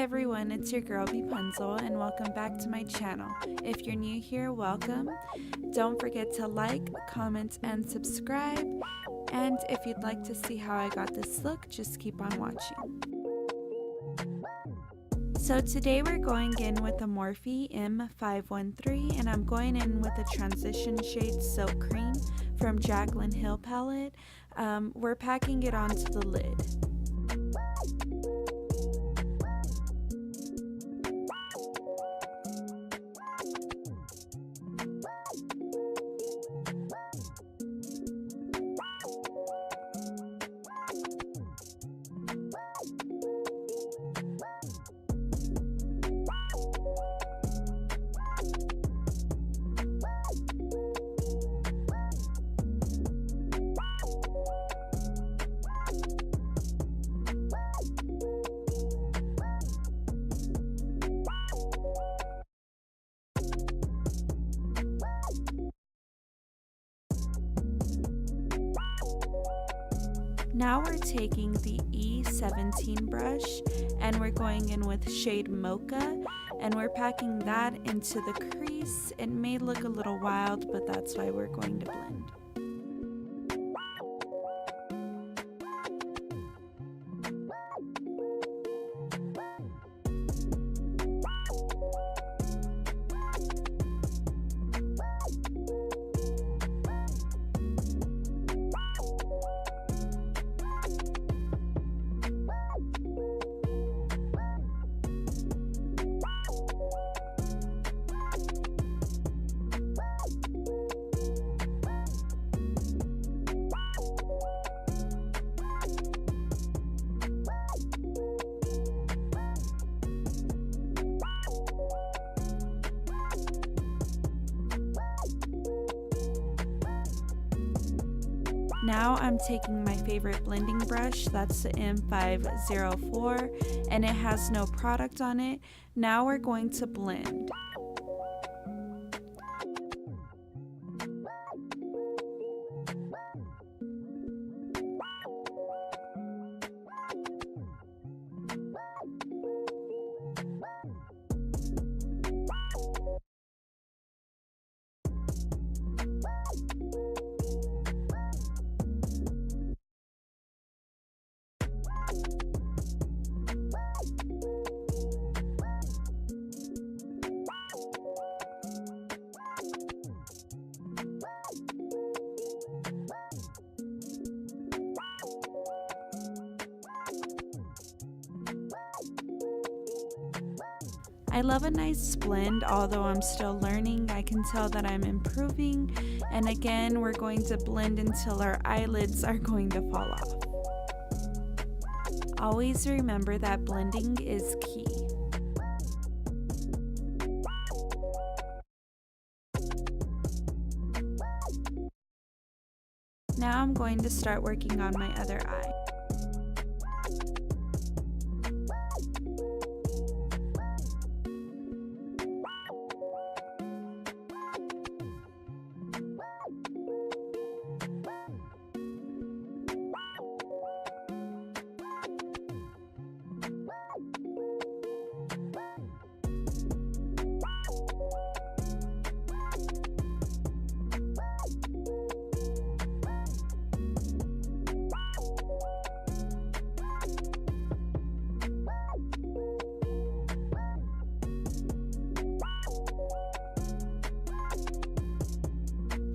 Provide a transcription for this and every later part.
everyone, it's your girl Beepunzel and welcome back to my channel. If you're new here, welcome. Don't forget to like, comment, and subscribe. And if you'd like to see how I got this look, just keep on watching. So today we're going in with a Morphe M513 and I'm going in with a transition shade Silk Cream from Jaclyn Hill palette. We're packing it onto the lid. Now we're taking the E17 brush and we're going in with shade Mocha and we're packing that into the crease. It may look a little wild, but that's why we're going to blend. Now I'm taking my favorite blending brush, that's the M504, and it has no product on it. Now we're going to blend. I love a nice blend, although I'm still learning. I can tell that I'm improving. And again, we're going to blend until our eyelids are going to fall off. Always remember that blending is key. Now I'm going to start working on my other eye.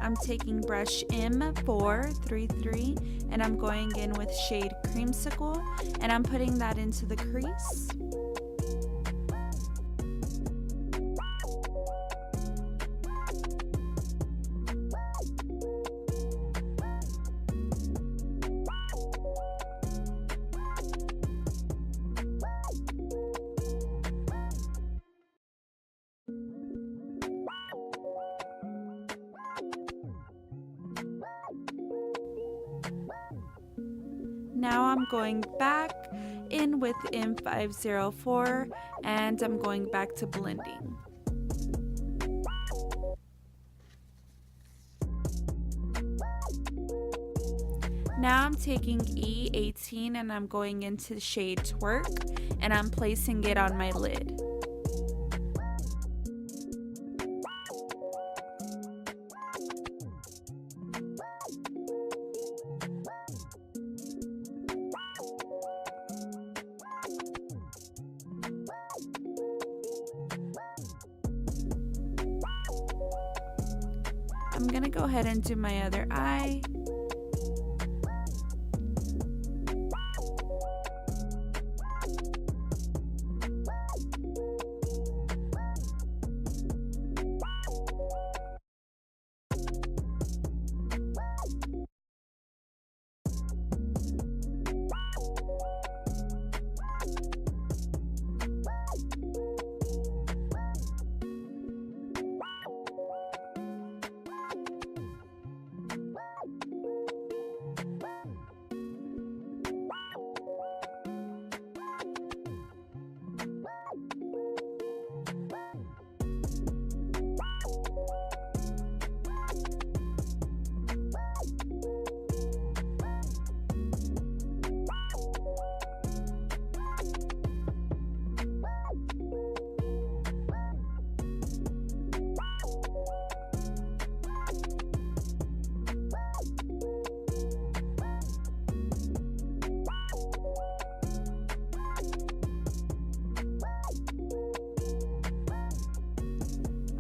I'm taking brush M433 and I'm going in with shade Creamsicle and I'm putting that into the crease. Now I'm going back in with M504 and I'm going back to blending. Now I'm taking E18 and I'm going into the shade Twerk and I'm placing it on my lid. I'm gonna go ahead and do my other eye.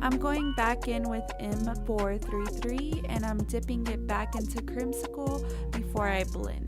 I'm going back in with M433 and I'm dipping it back into creamsicle before I blend.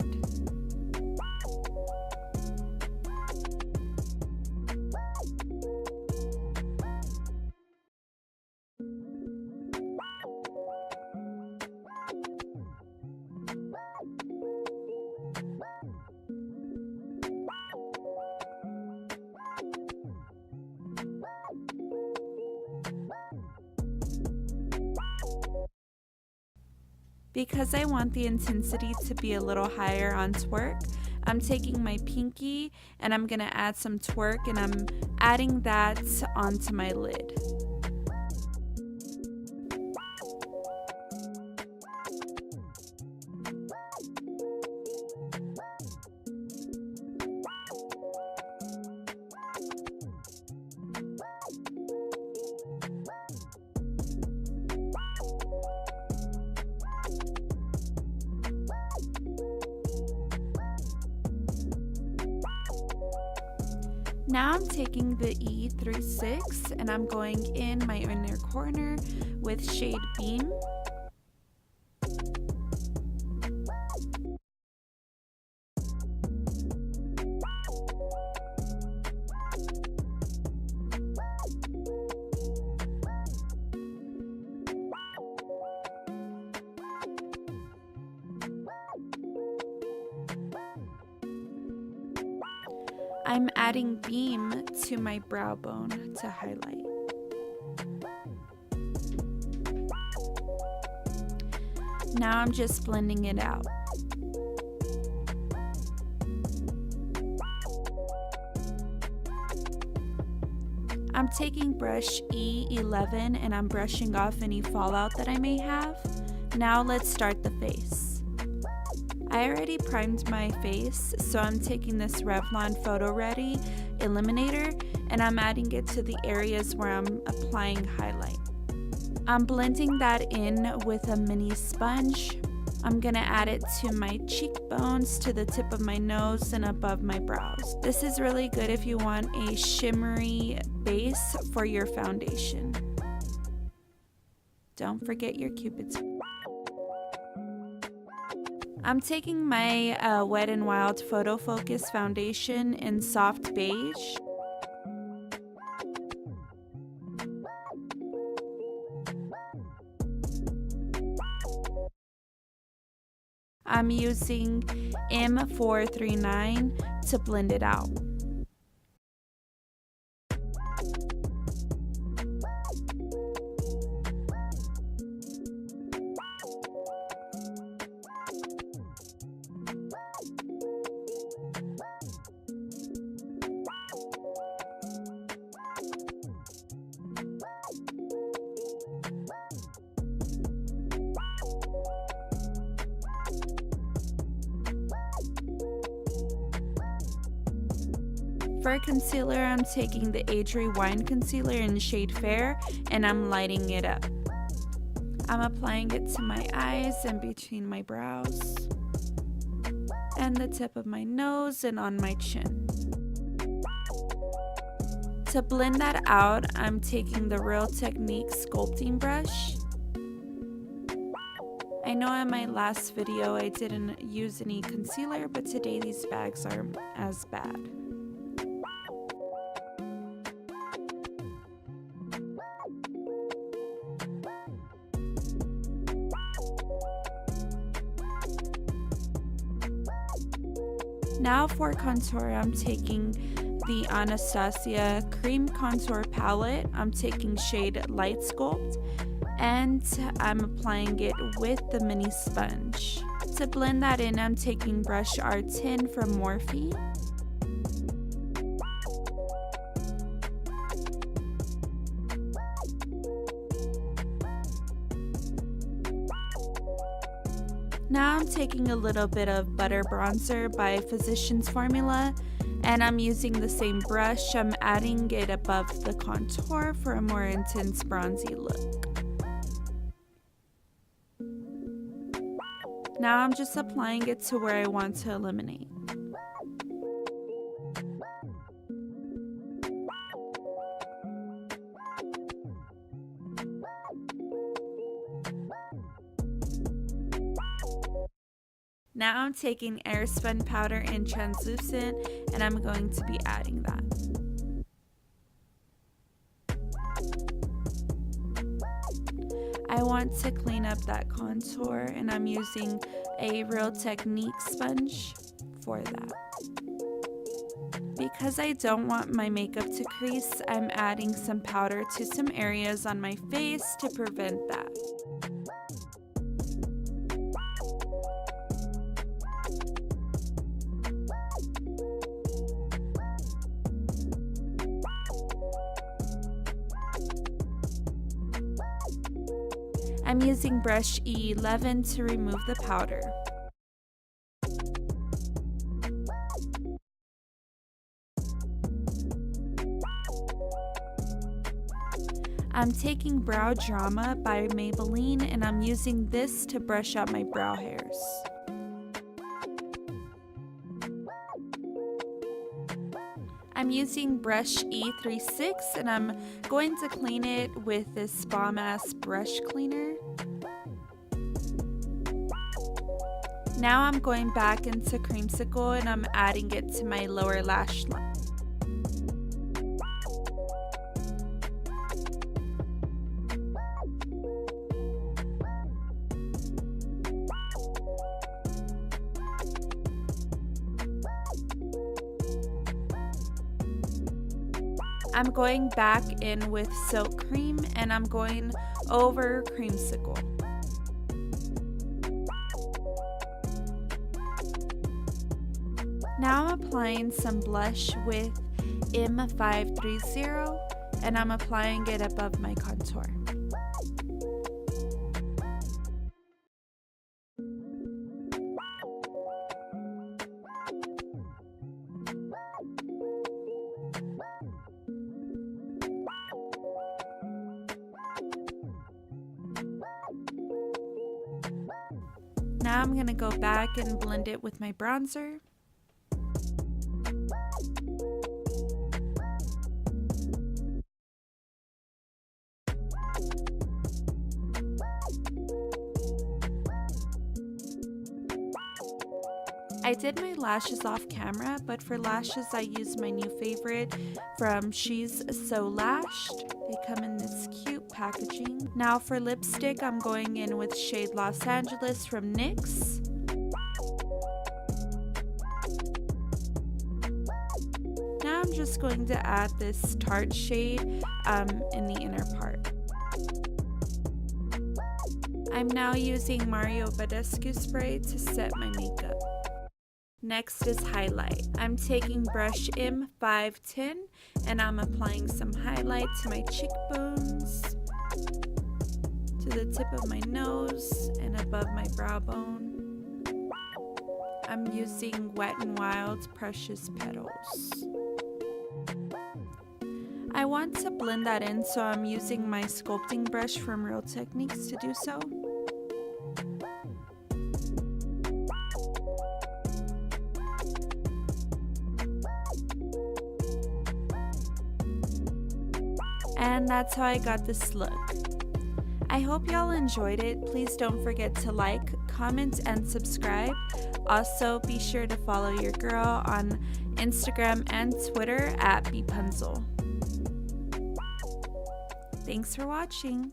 Because I want the intensity to be a little higher on Twerk, I'm taking my pinky and I'm gonna add some Twerk and I'm adding that onto my lid. Now I'm taking the E36 and I'm going in my inner corner with shade Beam. I'm adding Beam to my brow bone to highlight. Now I'm just blending it out. I'm taking brush E11 and I'm brushing off any fallout that I may have. Now let's start the face. I already primed my face, so I'm taking this Revlon Photo Ready Illuminator and I'm adding it to the areas where I'm applying highlight. I'm blending that in with a mini sponge. I'm gonna add it to my cheekbones, to the tip of my nose, and above my brows. This is really good if you want a shimmery base for your foundation. Don't forget your Cupid's. I'm taking my Wet n Wild Photo Focus foundation in soft beige. I'm using M439 to blend it out. For concealer, I'm taking the Adri Wine Concealer in shade Fair and I'm lighting it up. I'm applying it to my eyes and between my brows and the tip of my nose and on my chin. To blend that out, I'm taking the Real Technique sculpting brush. I know in my last video I didn't use any concealer, but today these bags aren't as bad. Now for contour, I'm taking the Anastasia Cream Contour Palette. I'm taking shade Light Sculpt and I'm applying it with the mini sponge. To blend that in, I'm taking brush R10 from Morphe. Now I'm taking a little bit of Butter Bronzer by Physicians Formula and I'm using the same brush. I'm adding it above the contour for a more intense bronzy look. Now I'm just applying it to where I want to eliminate. Now I'm taking Airspun powder in translucent and I'm going to be adding that. I want to clean up that contour and I'm using a Real Technique sponge for that. Because I don't want my makeup to crease, I'm adding some powder to some areas on my face to prevent that. I'm using brush E11 to remove the powder. I'm taking Brow Drama by Maybelline and I'm using this to brush out my brow hairs. I'm using brush E36 and I'm going to clean it with this Spa Mask brush cleaner. Now I'm going back into Creamsicle and I'm adding it to my lower lash line. I'm going back in with Silk Cream and I'm going over Creamsicle. Now I'm applying some blush with M530 and I'm applying it above my contour. Now I'm going to go back and blend it with my bronzer. I did my lashes off camera, but for lashes I used my new favorite from She's So Lashed. They come in this cute packaging. Now for lipstick, I'm going in with shade Los Angeles from NYX. Now I'm just going to add this Tarte shade in the inner part. I'm now using Mario Badescu spray to set my makeup. Next is highlight. I'm taking brush M510 and I'm applying some highlight to my cheekbones, to the tip of my nose and above my brow bone. I'm using Wet n Wild Precious Petals. want to blend that in, so I'm using my sculpting brush from Real Techniques to do so. And that's how I got this look. I hope y'all enjoyed it. Please don't forget to like, comment, and subscribe. Also, be sure to follow your girl on Instagram and Twitter at Beepunzel. Thanks for watching.